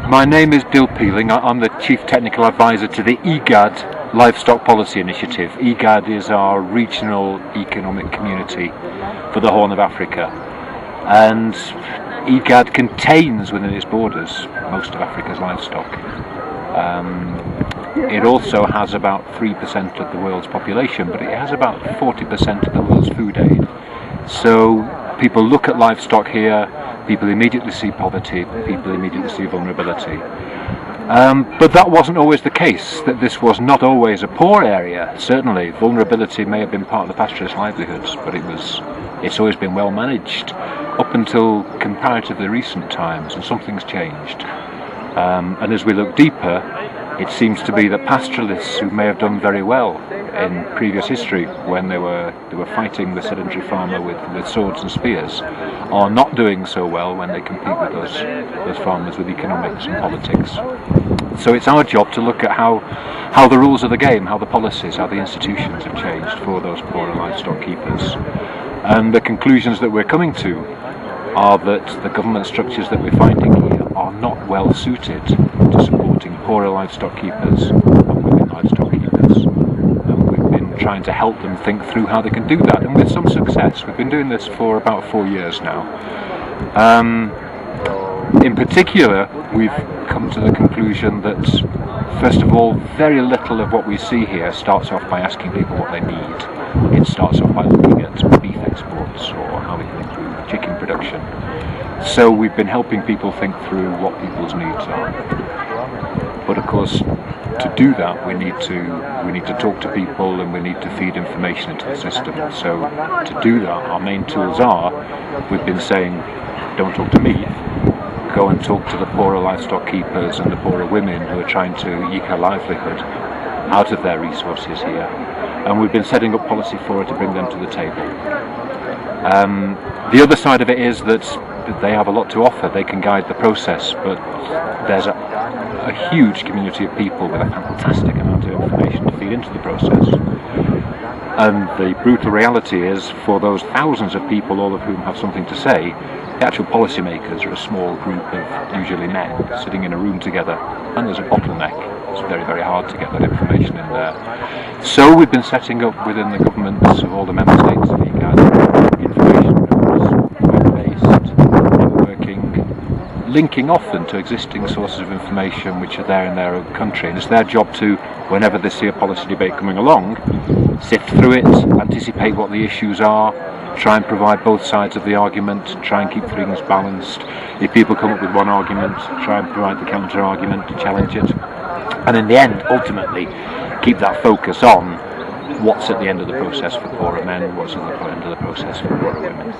My name is Dill Peeling. I'm the Chief Technical Advisor to the IGAD Livestock Policy Initiative. IGAD is our regional economic community for the Horn of Africa, and IGAD contains within its borders most of Africa's livestock. It also has about 3% of the world's population, but it has about 40% of the world's food aid. So people look at livestock here, people immediately see poverty, people immediately see vulnerability. But that wasn't always the case, that this was not always a poor area. Certainly vulnerability may have been part of the pastoralist livelihoods, but it's always been well managed up until comparatively recent times, and something's changed. And as we look deeper, it seems to be that pastoralists who may have done very well in previous history, when they were fighting the sedentary farmer with swords and spears, are not doing so well when they compete with those farmers with economics and politics. So it's our job to look at how the rules of the game, how the policies, how the institutions have changed for those poorer livestock keepers. And the conclusions that we're coming to are that the government structures that we're finding here are not well suited to supporting poorer livestock keepers and women livestock keepers. And we've been trying to help them think through how they can do that, and with some success. We've been doing this for about 4 years now. In particular, we've come to the conclusion that, first of all, very little of what we see here starts off by asking people what they need. It starts off by looking at beef exports or how we can improve chicken production. So we've been helping people think through what people's needs are. But of course, to do that, we need to talk to people, and we need to feed information into the system. So to do that, our main tools are, we've been saying, don't talk to me, go and talk to the poorer livestock keepers and the poorer women who are trying to eke a livelihood out of their resources here. And we've been setting up policy for it to bring them to the table. The other side of it is that they have a lot to offer. They can guide the process, but there's a huge community of people with a fantastic amount of information to feed into the process. And the brutal reality is, for those thousands of people, all of whom have something to say, the actual policymakers are a small group of usually men sitting in a room together, and there's a bottleneck. It's very, very hard to get that information in there. So we've been setting up within the governments of all the member states of IGAD information rooms, web-based, networking, linking often to existing sources of information which are there in their own country. And it's their job to, whenever they see a policy debate coming along, sift through it, anticipate what the issues are, try and provide both sides of the argument, try and keep things balanced. If people come up with one argument, try and provide the counter argument to challenge it. And in the end, ultimately, keep that focus on what's at the end of the process for poorer men, what's at the end of the process for poorer women.